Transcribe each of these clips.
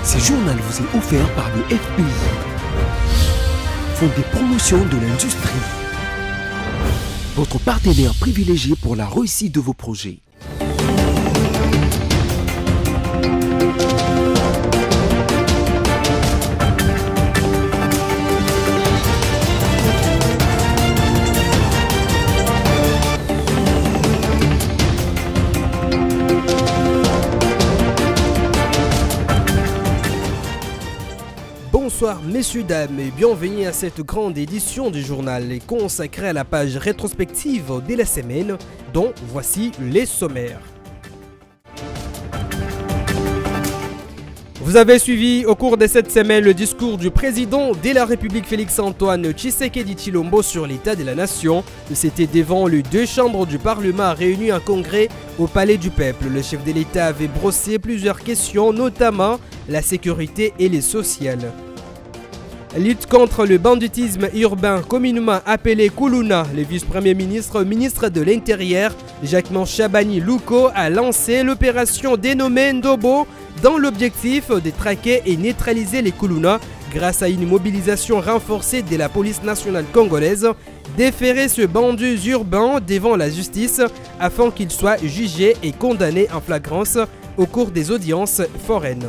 Ce journal vous est offert par le FPI, Fonds des promotions de l'industrie, votre partenaire privilégié pour la réussite de vos projets. Bonsoir messieurs, dames et bienvenue à cette grande édition du journal consacrée à la page rétrospective de la semaine dont voici les sommaires. Vous avez suivi au cours de cette semaine le discours du président de la République Félix-Antoine Tshisekedi Tshilombo sur l'état de la nation. C'était devant les deux chambres du Parlement réunies en congrès au Palais du Peuple. Le chef de l'État avait brossé plusieurs questions, notamment la sécurité et les sociales. Lutte contre le banditisme urbain, communément appelé Kuluna, le vice-premier ministre, ministre de l'Intérieur, Jacquemain Chabani Louko, a lancé l'opération dénommée Ndobo dans l'objectif de traquer et neutraliser les Kuluna grâce à une mobilisation renforcée de la police nationale congolaise, déférer ce bandit urbain devant la justice afin qu'il soit jugé et condamné en flagrance au cours des audiences foraines.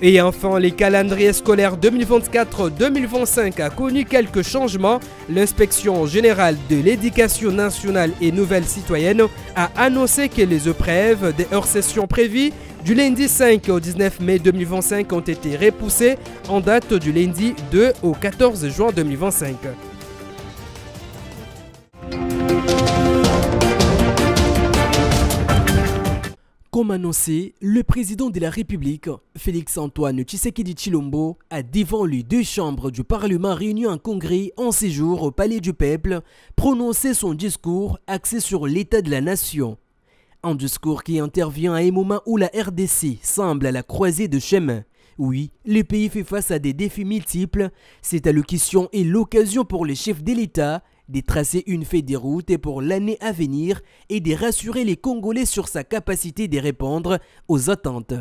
Et enfin, les calendriers scolaires 2024-2025 a connu quelques changements. L'inspection générale de l'éducation nationale et nouvelle citoyenne a annoncé que les épreuves des hors-sessions prévues du lundi 5 au 19 mai 2025 ont été repoussées en date du lundi 2 au 14 juin 2025. Comme annoncé, le président de la République, Félix-Antoine Tshisekedi Tshilombo, a devant les deux chambres du Parlement réunies en congrès en séjour au Palais du Peuple, prononcé son discours axé sur l'état de la nation. Un discours qui intervient à un moment où la RDC semble à la croisée de chemin. Oui, le pays fait face à des défis multiples. Cette allocution est l'occasion pour les chefs de l'État de tracer une feuille de route pour l'année à venir et de rassurer les Congolais sur sa capacité de répondre aux attentes.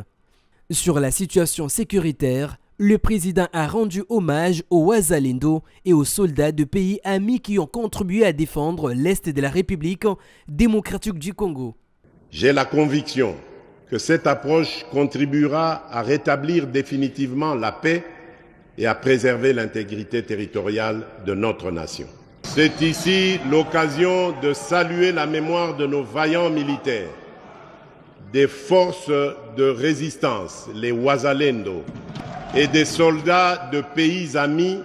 Sur la situation sécuritaire, le président a rendu hommage aux Wazalendo et aux soldats de pays amis qui ont contribué à défendre l'Est de la République démocratique du Congo. J'ai la conviction que cette approche contribuera à rétablir définitivement la paix et à préserver l'intégrité territoriale de notre nation. C'est ici l'occasion de saluer la mémoire de nos vaillants militaires, des forces de résistance, les Wazalendo, et des soldats de pays amis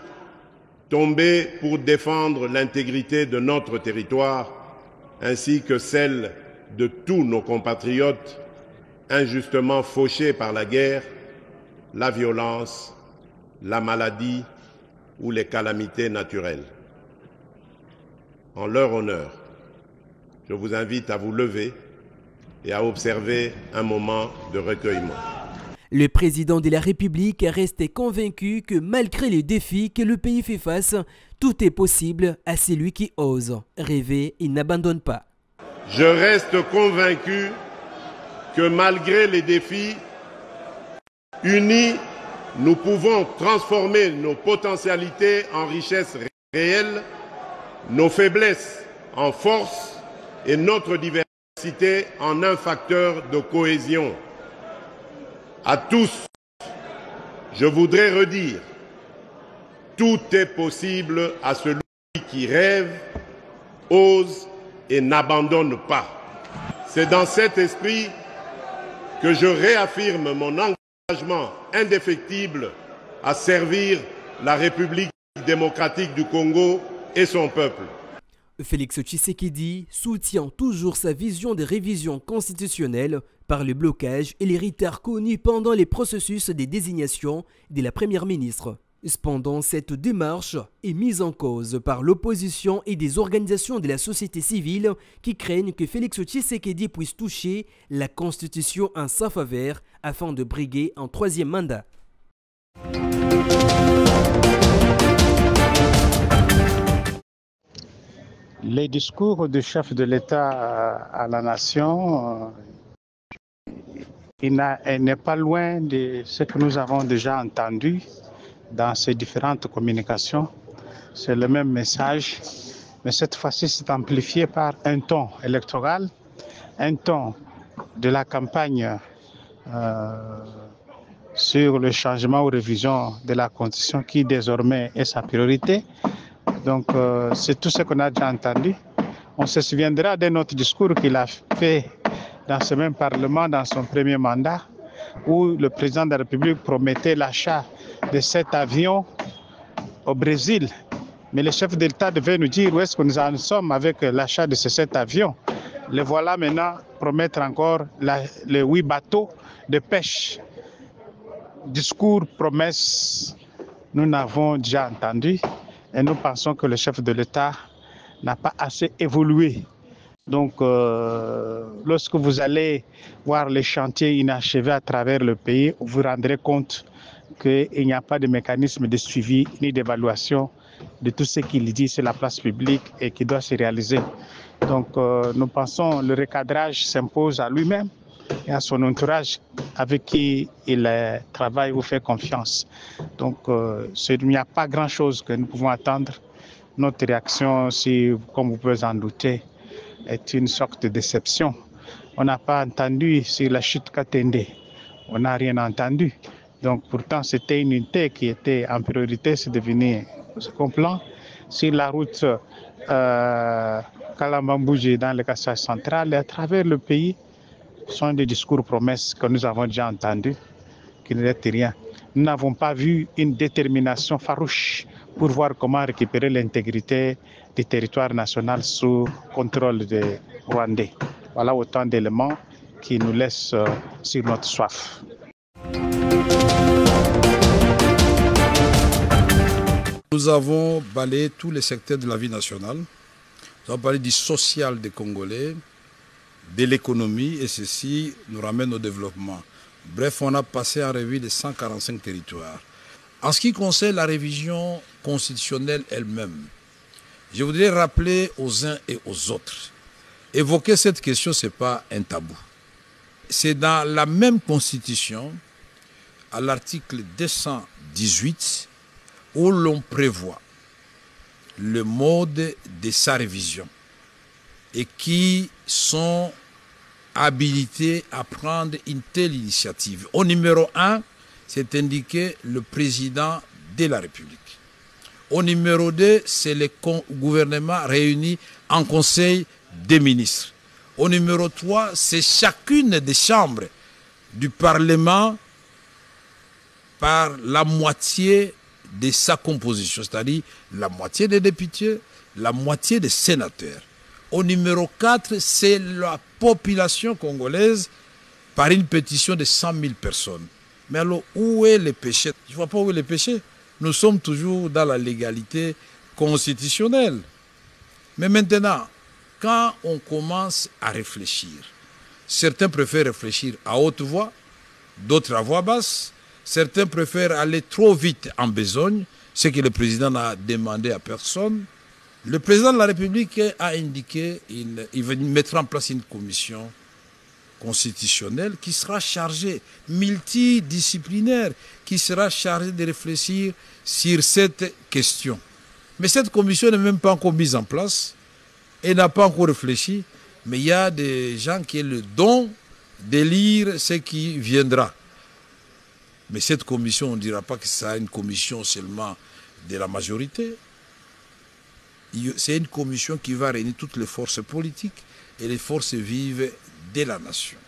tombés pour défendre l'intégrité de notre territoire, ainsi que celle de tous nos compatriotes injustement fauchés par la guerre, la violence, la maladie ou les calamités naturelles. En leur honneur, je vous invite à vous lever et à observer un moment de recueillement. Le président de la République est resté convaincu que malgré les défis que le pays fait face, tout est possible à celui qui ose. Rêver, il n'abandonne pas. Je reste convaincu que malgré les défis, unis, nous pouvons transformer nos potentialités en richesses réelles, nos faiblesses en force et notre diversité en un facteur de cohésion. À tous, je voudrais redire, tout est possible à celui qui rêve, ose et n'abandonne pas. C'est dans cet esprit que je réaffirme mon engagement indéfectible à servir la République démocratique du Congo et son peuple. Félix Tshisekedi soutient toujours sa vision de révision constitutionnelle par le blocage et les retards connus pendant les processus de désignation de la première ministre. Cependant, cette démarche est mise en cause par l'opposition et des organisations de la société civile qui craignent que Félix Tshisekedi puisse toucher la Constitution en sa faveur afin de briguer un troisième mandat. Les discours du chef de l'État à la nation elle n'est pas loin de ce que nous avons déjà entendu dans ces différentes communications. C'est le même message, mais cette fois-ci c'est amplifié par un ton électoral, un ton de la campagne sur le changement ou révision de la Constitution qui désormais est sa priorité. Donc c'est tout ce qu'on a déjà entendu. On se souviendra de notre discours qu'il a fait dans ce même Parlement, dans son premier mandat, où le président de la République promettait l'achat de 7 avions au Brésil. Mais le chef de l'État devait nous dire où est-ce que nous en sommes avec l'achat de ces 7 avions. Le voilà maintenant promettre encore les 8 bateaux de pêche. Discours, promesses, nous n'avons déjà entendu et nous pensons que le chef de l'État n'a pas assez évolué. Donc, lorsque vous allez voir les chantiers inachevés à travers le pays, vous vous rendrez compte qu'il n'y a pas de mécanisme de suivi ni d'évaluation de tout ce qu'il dit sur la place publique et qui doit se réaliser. Donc, nous pensons que le recadrage s'impose à lui-même et à son entourage avec qui il travaille ou fait confiance. Donc, il n'y a pas grand-chose que nous pouvons attendre. Notre réaction, comme vous pouvez en douter, est une sorte de déception. On n'a pas entendu sur la chute Katende. On n'a rien entendu. Donc, pourtant, c'était une unité qui était en priorité, c'est devenu second plan. Sur la route Kalambambouji dans le Kassai central et à travers le pays, ce sont des discours promesses que nous avons déjà entendus, qui ne restent rien. Nous n'avons pas vu une détermination farouche pour voir comment récupérer l'intégrité du territoire national sous contrôle des Rwandais. Voilà autant d'éléments qui nous laissent sur notre soif. Nous avons balayé tous les secteurs de la vie nationale. Nous avons parlé du social des Congolais, de l'économie, et ceci nous ramène au développement. Bref, on a passé en revue les 145 territoires. En ce qui concerne la révision constitutionnelle elle-même, je voudrais rappeler aux uns et aux autres, évoquer cette question, ce n'est pas un tabou. C'est dans la même constitution, à l'article 218, où l'on prévoit le mode de sa révision et qui sont habilités à prendre une telle initiative. Au numéro 1, c'est indiqué le président de la République. Au numéro 2, c'est le gouvernement réuni en conseil des ministres. Au numéro 3, c'est chacune des chambres du Parlement par la moitié de sa composition, c'est-à-dire la moitié des députés, la moitié des sénateurs. Au numéro 4, c'est la population congolaise par une pétition de 100 000 personnes. Mais alors, où est le péché? Je ne vois pas où est le péché. Nous sommes toujours dans la légalité constitutionnelle. Mais maintenant, quand on commence à réfléchir, certains préfèrent réfléchir à haute voix, d'autres à voix basse. Certains préfèrent aller trop vite en besogne, ce que le président n'a demandé à personne. Le président de la République a indiqué qu'il va mettre en place une commission constitutionnelle qui sera chargée, multidisciplinaire, qui sera chargée de réfléchir sur cette question. Mais cette commission n'est même pas encore mise en place et n'a pas encore réfléchi. Mais il y a des gens qui ont le don de lire ce qui viendra. Mais cette commission, on ne dira pas que c'est une commission seulement de la majorité. C'est une commission qui va réunir toutes les forces politiques et les forces vives de la nation.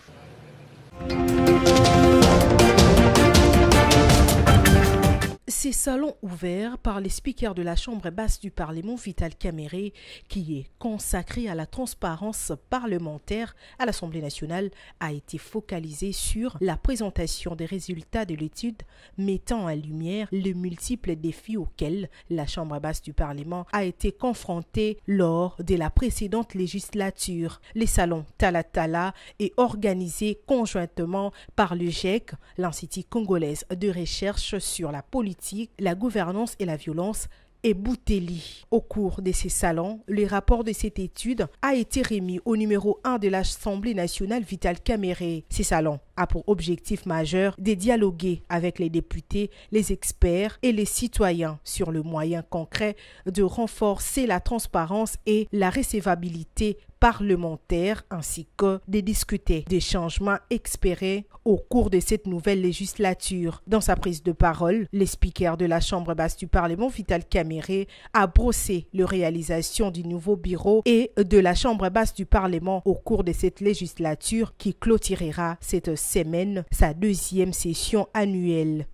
Ces salons ouverts par les speakers de la Chambre basse du Parlement, Vital Kamerhe, qui est consacré à la transparence parlementaire à l'Assemblée nationale, a été focalisé sur la présentation des résultats de l'étude mettant en lumière les multiples défis auxquels la Chambre basse du Parlement a été confrontée lors de la précédente législature. Les salons Tala Tala est organisé conjointement par le GIEC, l'Institut congolaise de recherche sur la politique, la gouvernance et la violence, et Bouteli. Au cours de ces salons, le rapport de cette étude a été remis au numéro 1 de l'Assemblée nationale Vital Kamerhe. Ces salons a pour objectif majeur de dialoguer avec les députés, les experts et les citoyens sur le moyen concret de renforcer la transparence et la recevabilité parlementaire ainsi que de discuter des changements espérés au cours de cette nouvelle législature. Dans sa prise de parole, le speaker de la Chambre basse du Parlement, Vital Kamerhe, a brossé les réalisations du nouveau bureau et de la Chambre basse du Parlement au cours de cette législature qui clôturera cette semaine sa deuxième session annuelle.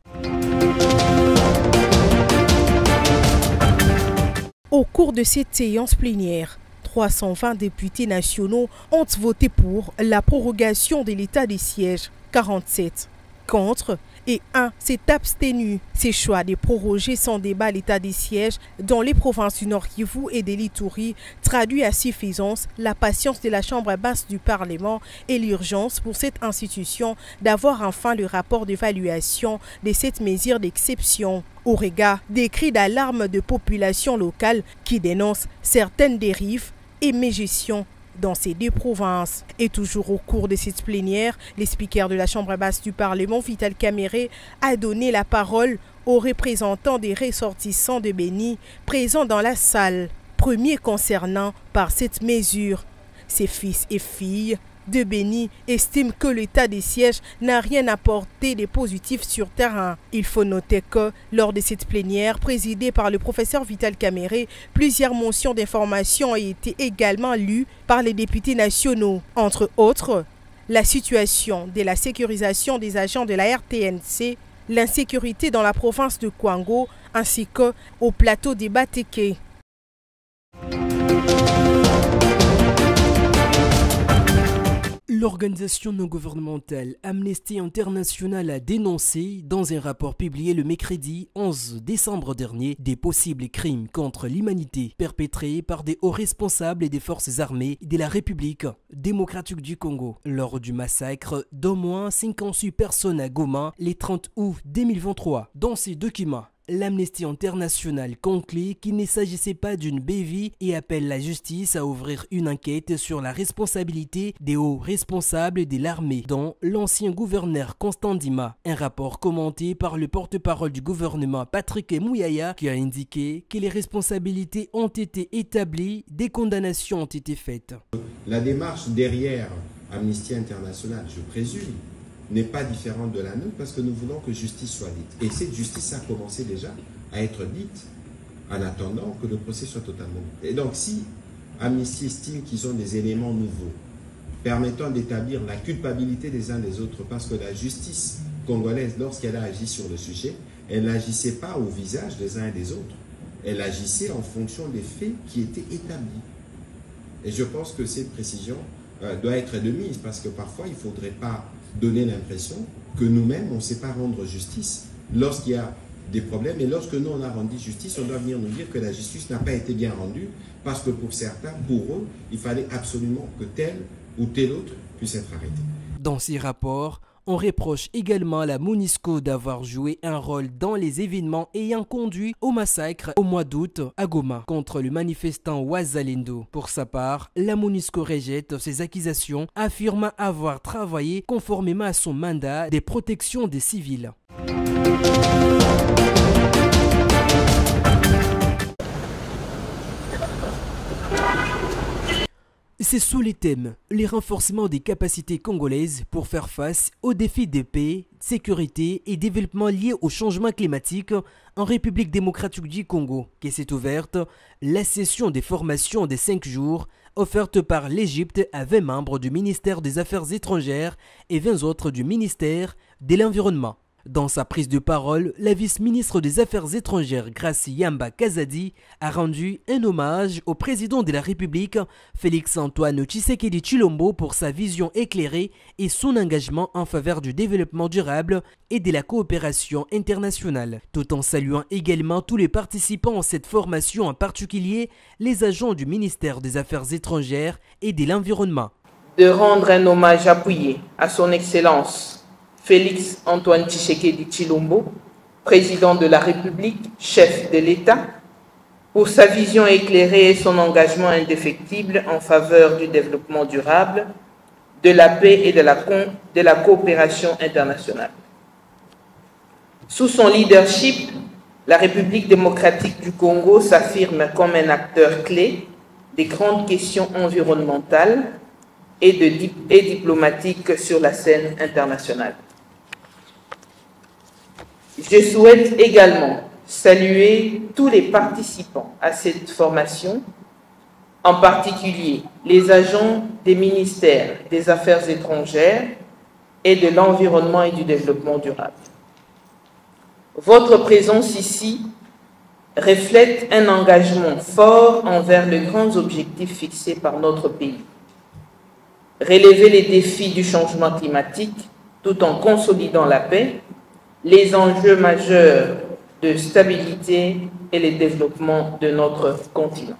Au cours de cette séance plénière, 320 députés nationaux ont voté pour la prorogation de l'état de siège, 47 contre et 1 s'est abstenu. Ces choix de proroger sans débat l'état de siège dans les provinces du Nord Kivu et de l'Ituri traduit à suffisance la patience de la Chambre basse du Parlement et l'urgence pour cette institution d'avoir enfin le rapport d'évaluation de cette mesure d'exception. Au regard des cris d'alarme de population locale qui dénoncent certaines dérives et mégestions dans ces deux provinces. Et toujours au cours de cette plénière, le speaker de la Chambre basse du Parlement, Vital Kamerhe, a donné la parole aux représentants des ressortissants de Béni présents dans la salle. Premier concernant par cette mesure, ses fils et filles de Béni estiment que l'état des sièges n'a rien apporté de positif sur terrain. Il faut noter que, lors de cette plénière présidée par le professeur Vital Kamerhe, plusieurs motions d'information ont été également lues par les députés nationaux. Entre autres, la situation de la sécurisation des agents de la RTNC, l'insécurité dans la province de Kwango ainsi qu'au plateau des Bateke. L'organisation non gouvernementale Amnesty International a dénoncé, dans un rapport publié le mercredi 11 décembre dernier, des possibles crimes contre l'humanité perpétrés par des hauts responsables des forces armées de la République démocratique du Congo lors du massacre d'au moins 58 personnes à Goma le 30 août 2023. Dans ces documents, l'Amnesty International conclut qu'il ne s'agissait pas d'une bévue et appelle la justice à ouvrir une enquête sur la responsabilité des hauts responsables de l'armée, dont l'ancien gouverneur Constant Ndima. Un rapport commenté par le porte-parole du gouvernement Patrick Mouyaya qui a indiqué que les responsabilités ont été établies, des condamnations ont été faites. La démarche derrière Amnesty International, je présume, n'est pas différente de la nôtre parce que nous voulons que justice soit dite. Et cette justice a commencé déjà à être dite en attendant que le procès soit totalement... Et donc si Amnesty estime qu'ils ont des éléments nouveaux permettant d'établir la culpabilité des uns des autres parce que la justice congolaise, lorsqu'elle a agi sur le sujet, elle n'agissait pas au visage des uns et des autres. Elle agissait en fonction des faits qui étaient établis. Et je pense que cette précision doit être de mise parce que parfois il ne faudrait pas donner l'impression que nous-mêmes, on ne sait pas rendre justice lorsqu'il y a des problèmes. Et lorsque nous, on a rendu justice, on doit venir nous dire que la justice n'a pas été bien rendue parce que pour certains, pour eux, il fallait absolument que tel ou tel autre puisse être arrêté. Dans ces rapports, on reproche également à la MONUSCO d'avoir joué un rôle dans les événements ayant conduit au massacre au mois d'août à Goma contre le manifestant Wazalendo. Pour sa part, la MONUSCO rejette ces accusations, affirmant avoir travaillé conformément à son mandat de protection des civils. C'est sous les thèmes les renforcements des capacités congolaises pour faire face aux défis de paix, sécurité et développement liés au changement climatique en République démocratique du Congo que s'est ouverte la session des formations des 5 jours offerte par l'Égypte à 20 membres du ministère des Affaires étrangères et 20 autres du ministère de l'Environnement. Dans sa prise de parole, la vice-ministre des Affaires étrangères Gracie Yamba Kazadi a rendu un hommage au président de la République, Félix-Antoine Tshisekedi Tshilombo, pour sa vision éclairée et son engagement en faveur du développement durable et de la coopération internationale, tout en saluant également tous les participants à cette formation, en particulier les agents du ministère des Affaires étrangères et de l'Environnement. De rendre un hommage appuyé à son Excellence Félix-Antoine Tshisekedi Tshilombo, président de la République, chef de l'État, pour sa vision éclairée et son engagement indéfectible en faveur du développement durable, de la paix et de la coopération internationale. Sous son leadership, la République démocratique du Congo s'affirme comme un acteur clé des grandes questions environnementales et diplomatiques sur la scène internationale. Je souhaite également saluer tous les participants à cette formation, en particulier les agents des ministères des Affaires étrangères et de l'Environnement et du Développement durable. Votre présence ici reflète un engagement fort envers les grands objectifs fixés par notre pays. Relever les défis du changement climatique tout en consolidant la paix, les enjeux majeurs de stabilité et le développement de notre continent.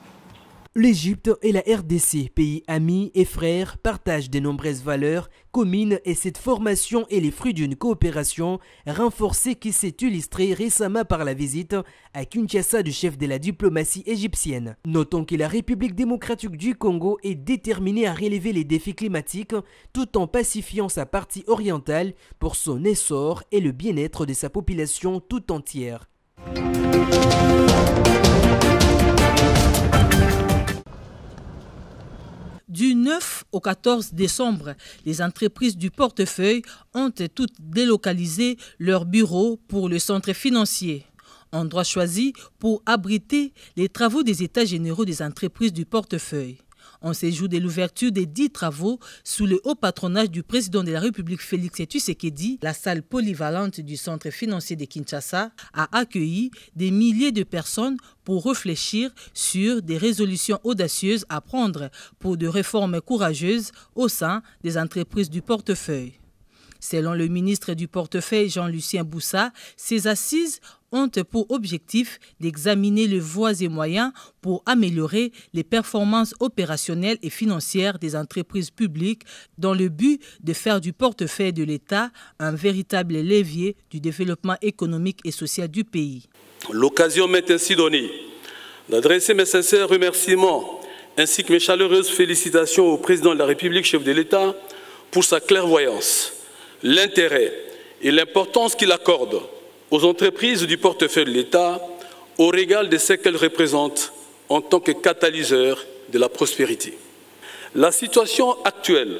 L'Égypte et la RDC, pays amis et frères, partagent de nombreuses valeurs communes et cette formation est le fruit d'une coopération renforcée qui s'est illustrée récemment par la visite à Kinshasa du chef de la diplomatie égyptienne. Notons que la République démocratique du Congo est déterminée à relever les défis climatiques tout en pacifiant sa partie orientale pour son essor et le bien-être de sa population tout entière. Du 9 au 14 décembre, les entreprises du portefeuille ont toutes délocalisé leurs bureaux pour le centre financier. Endroit choisi pour abriter les travaux des états généraux des entreprises du portefeuille. On séjour de l'ouverture des 10 travaux sous le haut patronage du président de la République Félix Tshisekedi, la salle polyvalente du centre financier de Kinshasa a accueilli des milliers de personnes pour réfléchir sur des résolutions audacieuses à prendre pour de réformes courageuses au sein des entreprises du portefeuille. Selon le ministre du portefeuille Jean-Lucien Boussa, ces assises ont pour objectif d'examiner les voies et moyens pour améliorer les performances opérationnelles et financières des entreprises publiques dans le but de faire du portefeuille de l'État un véritable levier du développement économique et social du pays. L'occasion m'est ainsi donnée d'adresser mes sincères remerciements ainsi que mes chaleureuses félicitations au président de la République, chef de l'État, pour sa clairvoyance, l'intérêt et l'importance qu'il accorde aux entreprises du portefeuille de l'État au regard de ce qu'elles représentent en tant que catalyseurs de la prospérité. La situation actuelle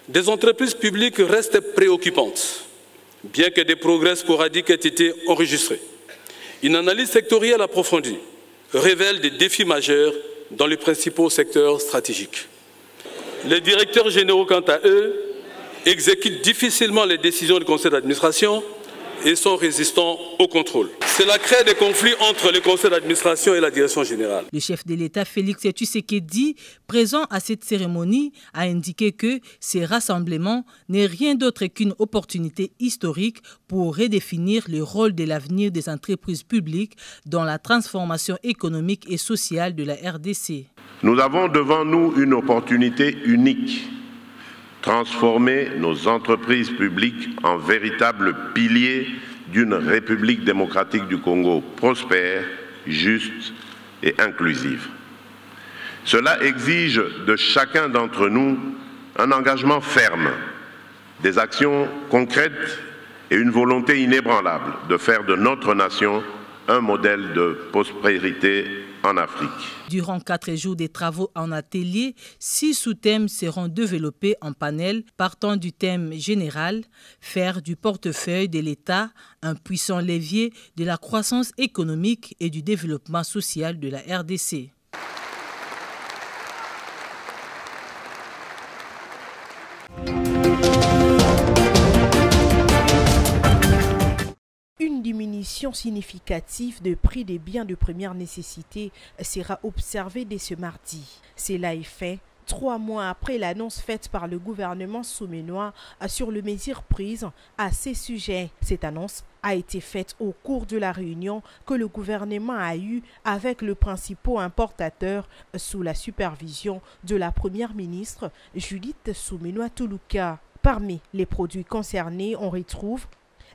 des entreprises publiques reste préoccupante, bien que des progrès sporadiques aient été enregistrés. Une analyse sectorielle approfondie révèle des défis majeurs dans les principaux secteurs stratégiques. Les directeurs généraux, quant à eux, exécutent difficilement les décisions du conseil d'administration et sont résistants au contrôle. Cela crée des conflits entre le conseil d'administration et la direction générale. Le chef de l'État, Félix Tshisekedi, présent à cette cérémonie, a indiqué que ces rassemblements n'est rien d'autre qu'une opportunité historique pour redéfinir le rôle de l'avenir des entreprises publiques dans la transformation économique et sociale de la RDC. Nous avons devant nous une opportunité unique. Transformer nos entreprises publiques en véritables piliers d'une République démocratique du Congo prospère, juste et inclusive. Cela exige de chacun d'entre nous un engagement ferme, des actions concrètes et une volonté inébranlable de faire de notre nation un modèle de prospérité en Afrique. Durant 4 jours de travaux en atelier, 6 sous-thèmes seront développés en panel partant du thème général « Faire du portefeuille de l'État un puissant levier de la croissance économique et du développement social de la RDC ». Une diminution significative de prix des biens de première nécessité sera observée dès ce mardi. Cela est fait 3 mois après l'annonce faite par le gouvernement soumenois sur les mesures prises à ces sujets. Cette annonce a été faite au cours de la réunion que le gouvernement a eue avec le principal importateur sous la supervision de la première ministre Judith Suminwa-Tuluka. Parmi les produits concernés, on retrouve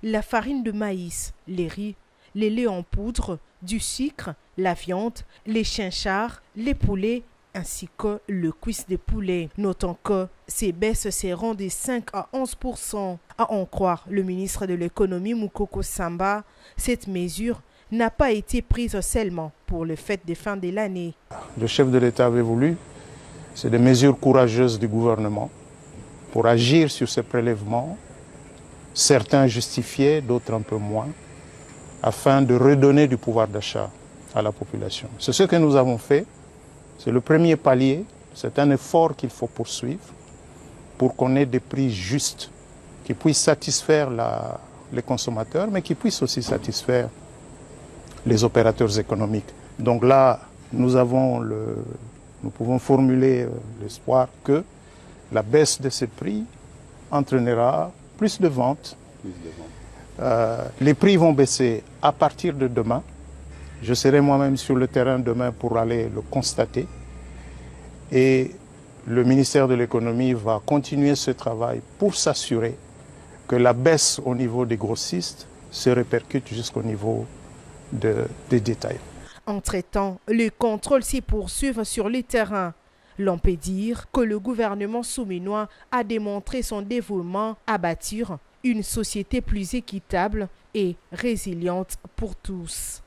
la farine de maïs, les riz, les laits en poudre, du sucre, la viande, les chinchards, les poulets, ainsi que le cuisse de poulet. Notons que ces baisses seront de 5 à 11%. À en croire le ministre de l'économie Moukoko Samba, cette mesure n'a pas été prise seulement pour le fête des fins de l'année. Le chef de l'État avait voulu, c'est des mesures courageuses du gouvernement pour agir sur ces prélèvements, certains justifiés, d'autres un peu moins, afin de redonner du pouvoir d'achat à la population. C'est ce que nous avons fait. C'est le premier palier, c'est un effort qu'il faut poursuivre pour qu'on ait des prix justes qui puissent satisfaire les consommateurs, mais qui puissent aussi satisfaire les opérateurs économiques. Donc là, nous pouvons formuler l'espoir que la baisse de ces prix entraînera plus de ventes. Les prix vont baisser à partir de demain. Je serai moi-même sur le terrain demain pour aller le constater. Et le ministère de l'économie va continuer ce travail pour s'assurer que la baisse au niveau des grossistes se répercute jusqu'au niveau des détails. Entre-temps, les contrôles s'y poursuivent sur les terrains. L'on peut dire que le gouvernement souminois a démontré son dévouement à bâtir une société plus équitable et résiliente pour tous.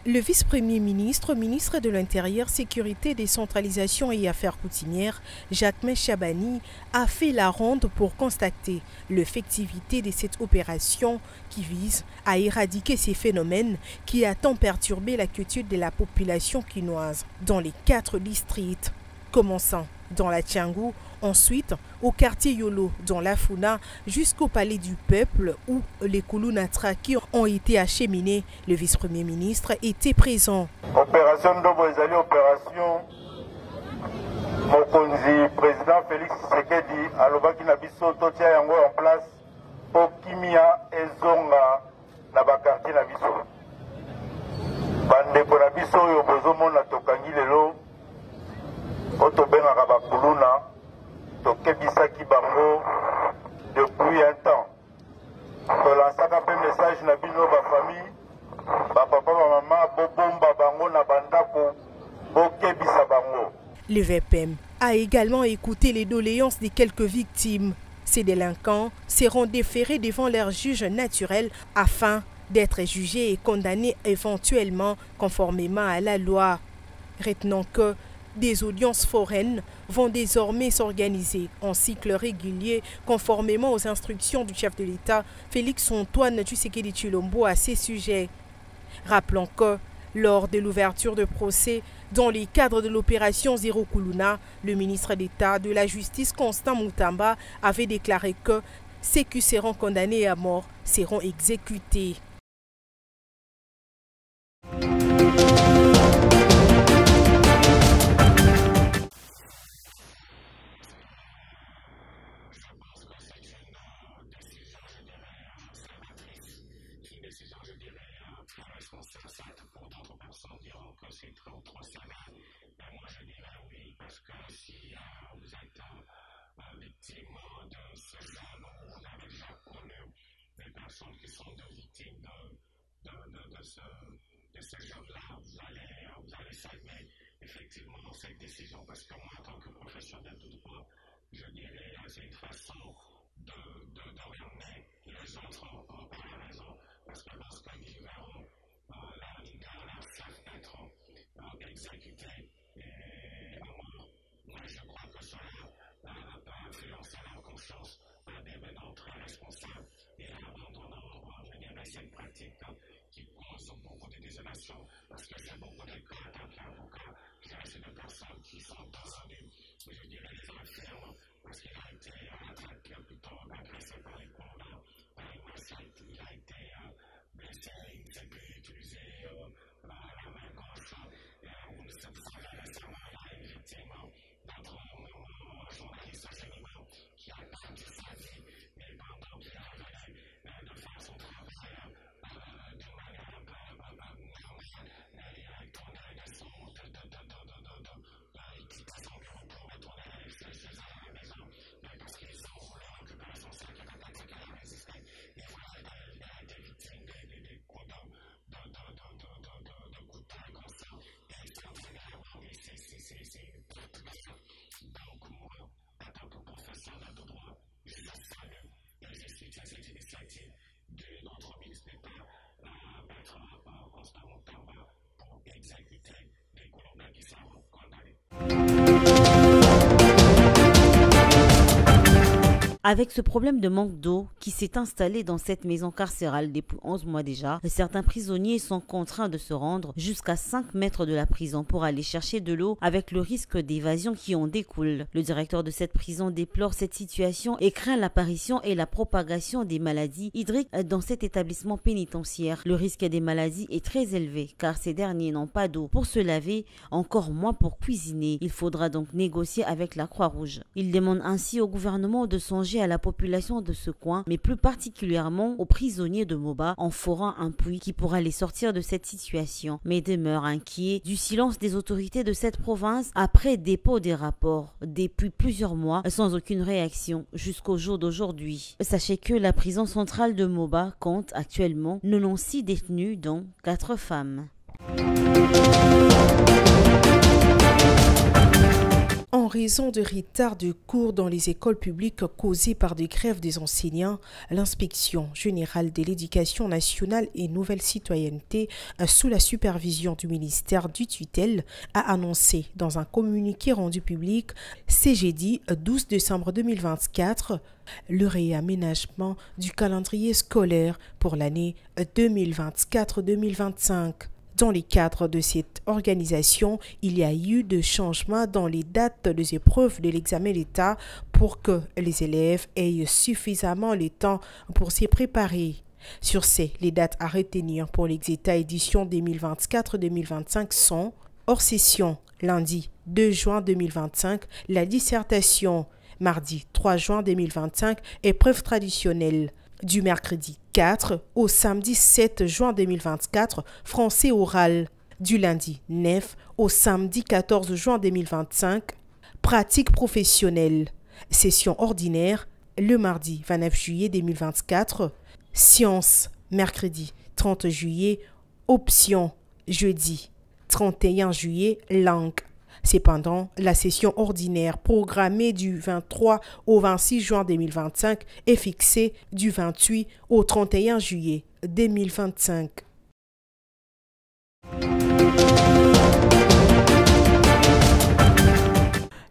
Le vice-premier ministre, ministre de l'Intérieur, Sécurité, Décentralisation et Affaires coutumières, Jacquemain Chabani, a fait la ronde pour constater l'effectivité de cette opération qui vise à éradiquer ces phénomènes qui a tant perturbé la quiétude de la population quinoise dans les 4 districts, commençant dans la Tiangou, ensuite au quartier Yolo dans la Funa jusqu'au palais du peuple où les Koulounatra qui ont été acheminés. Le vice-premier ministre était présent. Opération Ndobo ezali opération Mokonzi président Félix Tshisekedi alobaki na biso totia yango en place po kimia ezonga na bakartier na biso. Bandeko na biso oyo bozomona tokangi lelo otobengaka bakuluna tokebisaki bango depuis un temps. Tolansaka pe message na bino bafamille bapapa bamama bobomba bango na bandako bokebisa bango. Le VPM a également écouté les doléances de quelques victimes. Ces délinquants seront déférés devant leur juge naturel afin d'être jugés et condamnés éventuellement conformément à la loi. Retenons que des audiences foraines vont désormais s'organiser en cycle régulier conformément aux instructions du chef de l'État Félix-Antoine Tshisekedi Tshilombo à ces sujets. Rappelons que lors de l'ouverture de procès dans le cadre de l'opération Zéro Koulouna, le ministre d'État de la Justice Constant Moutamba avait déclaré que ceux qui seront condamnés à mort seront exécutés. De ce genre-là, vous allez saluer effectivement cette décision parce que moi, en tant que professionnel de droit, je dirais c'est une façon d'orienter les autres par la raison parce que lorsqu'ils verront leur chef être exécuté et à mort, moi je crois que cela va influencer leur conscience à devenir très responsables et à abandonner cette pratique qui cause beaucoup de désolation parce que c'est beaucoup de cas d'avocats, c'est des personnes qui sont descendues, je dirais les infirmes, parce qu'il a été attaqué plutôt agressé par les combats, par les machettes, il a été blessé, il s'est pu utiliser la main gauche, cette fois-là Avec ce problème de manque d'eau qui s'est installé dans cette maison carcérale depuis 11 mois déjà, certains prisonniers sont contraints de se rendre jusqu'à 5 mètres de la prison pour aller chercher de l'eau avec le risque d'évasion qui en découle. Le directeur de cette prison déplore cette situation et craint l'apparition et la propagation des maladies hydriques dans cet établissement pénitentiaire. Le risque des maladies est très élevé car ces derniers n'ont pas d'eau pour se laver, encore moins pour cuisiner. Il faudra donc négocier avec la Croix-Rouge. Il demande ainsi au gouvernement de songer à la population de ce coin, mais plus particulièrement aux prisonniers de Moba en forant un puits qui pourra les sortir de cette situation, mais demeure inquiet du silence des autorités de cette province après dépôt des rapports depuis plusieurs mois sans aucune réaction jusqu'au jour d'aujourd'hui. Sachez que la prison centrale de Moba compte actuellement 96 détenus dont 4 femmes. En raison de retard de cours dans les écoles publiques causés par des grèves des enseignants, l'inspection générale de l'éducation nationale et nouvelle citoyenneté, sous la supervision du ministère du tutelle, a annoncé dans un communiqué rendu public ce jeudi 12 décembre 2024 le réaménagement du calendrier scolaire pour l'année 2024-2025. Dans le cadre de cette organisation, il y a eu des changements dans les dates des épreuves de l'examen d'État pour que les élèves aient suffisamment le temps pour s'y préparer. Sur ces, les dates à retenir pour l'Exéta édition 2024-2025 sont hors session, lundi 2 juin 2025, la dissertation, mardi 3 juin 2025, épreuve traditionnelle. Du mercredi 4 au samedi 7 juin 2024, français oral. Du lundi 9 au samedi 14 juin 2025, pratique professionnelle. Session ordinaire le mardi 29 juillet 2024, sciences mercredi 30 juillet, option jeudi 31 juillet, langue. Cependant, la session ordinaire programmée du 23 au 26 juin 2025 est fixée du 28 au 31 juillet 2025.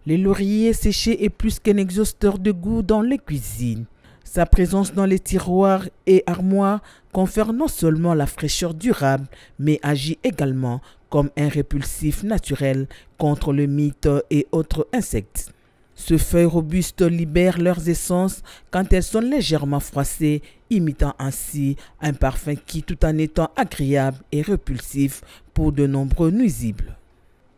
Les lauriers séchés est plus qu'un exhausteur de goût dans les cuisines. Sa présence dans les tiroirs et armoires confère non seulement la fraîcheur durable, mais agit également comme un répulsif naturel contre le mite et autres insectes. Ces feuilles robustes libèrent leurs essences quand elles sont légèrement froissées, imitant ainsi un parfum qui, tout en étant agréable et répulsif pour de nombreux nuisibles.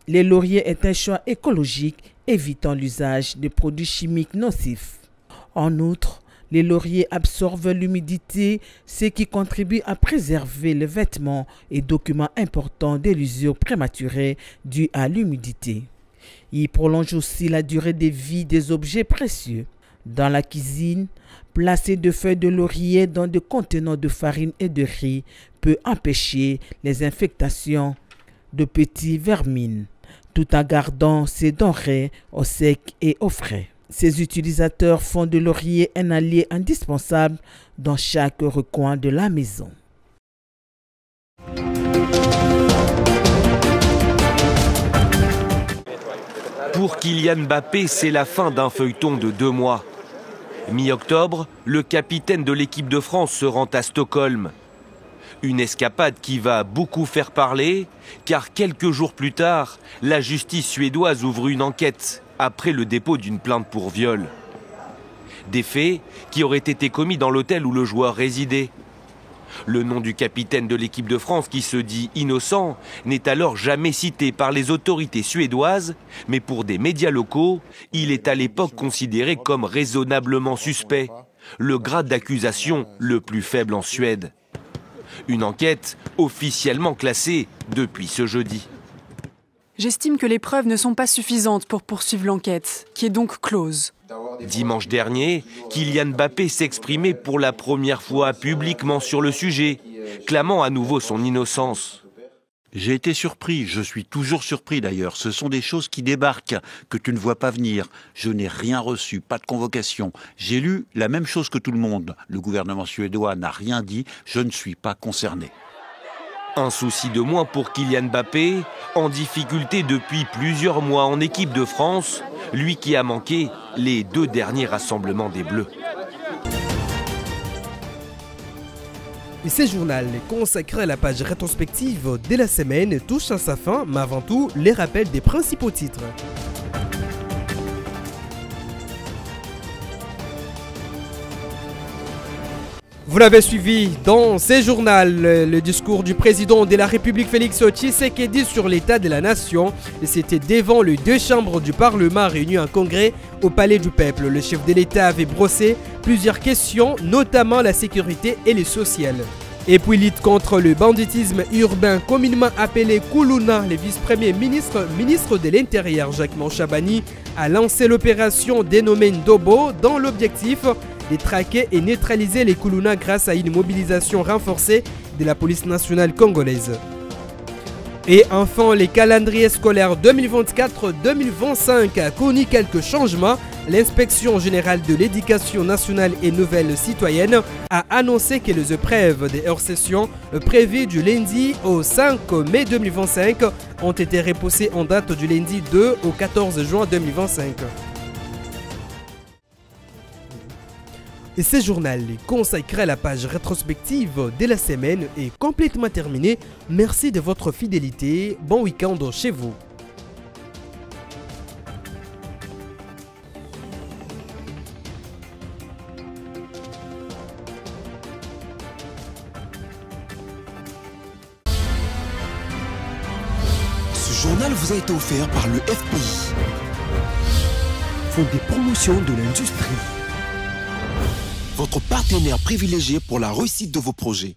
Les lauriers est un choix écologique, évitant l'usage de produits chimiques nocifs. En outre, les lauriers absorbent l'humidité, ce qui contribue à préserver les vêtements et documents importants de l'usure prématurée due à l'humidité. Il prolonge aussi la durée de vie des objets précieux. Dans la cuisine, placer des feuilles de laurier dans des contenants de farine et de riz peut empêcher les infectations de petits vermines, tout en gardant ses denrées au sec et au frais. Ces utilisateurs font de laurier un allié indispensable dans chaque recoin de la maison. Pour Kylian Mbappé, c'est la fin d'un feuilleton de 2 mois. Mi-octobre, le capitaine de l'équipe de France se rend à Stockholm. Une escapade qui va beaucoup faire parler, car quelques jours plus tard, la justice suédoise ouvre une enquête après le dépôt d'une plainte pour viol. Des faits qui auraient été commis dans l'hôtel où le joueur résidait. Le nom du capitaine de l'équipe de France, qui se dit innocent, n'est alors jamais cité par les autorités suédoises, mais pour des médias locaux, il est à l'époque considéré comme raisonnablement suspect, le grade d'accusation le plus faible en Suède. Une enquête officiellement classée depuis ce jeudi. J'estime que les preuves ne sont pas suffisantes pour poursuivre l'enquête, qui est donc close. Dimanche dernier, Kylian Mbappé s'exprimait pour la première fois publiquement sur le sujet, clamant à nouveau son innocence. J'ai été surpris, je suis toujours surpris d'ailleurs. Ce sont des choses qui débarquent, que tu ne vois pas venir. Je n'ai rien reçu, pas de convocation. J'ai lu la même chose que tout le monde. Le gouvernement suédois n'a rien dit, je ne suis pas concerné. Un souci de moins pour Kylian Mbappé, en difficulté depuis plusieurs mois en équipe de France, lui qui a manqué les 2 derniers rassemblements des Bleus. Et ce journal consacré à la page rétrospective de la semaine touche à sa fin, mais avant tout, les rappels des principaux titres. Vous l'avez suivi dans ce journal, le discours du président de la République Félix Tshisekedi sur l'état de la nation. C'était devant les 2 chambres du Parlement réunies en congrès au Palais du Peuple. Le chef de l'État avait brossé plusieurs questions, notamment la sécurité et le social. Et puis lutte contre le banditisme urbain communément appelé Kuluna, le vice-premier ministre de l'Intérieur Jacques Chabani a lancé l'opération dénommée Ndobo dans l'objectif de traquer et neutraliser les Kuluna grâce à une mobilisation renforcée de la police nationale congolaise. Et enfin, les calendriers scolaires 2024-2025 a connu quelques changements. L'inspection générale de l'éducation nationale et nouvelle citoyenne a annoncé que les épreuves des hors-session prévues du lundi au 5 mai 2025 ont été repoussées en date du lundi 2 au 14 juin 2025. Et ce journal consacré à la page rétrospective de la semaine est complètement terminé. Merci de votre fidélité. Bon week-end chez vous. Ce journal vous a été offert par le FPI, Fonds des promotions de l'industrie. Votre partenaire privilégié pour la réussite de vos projets.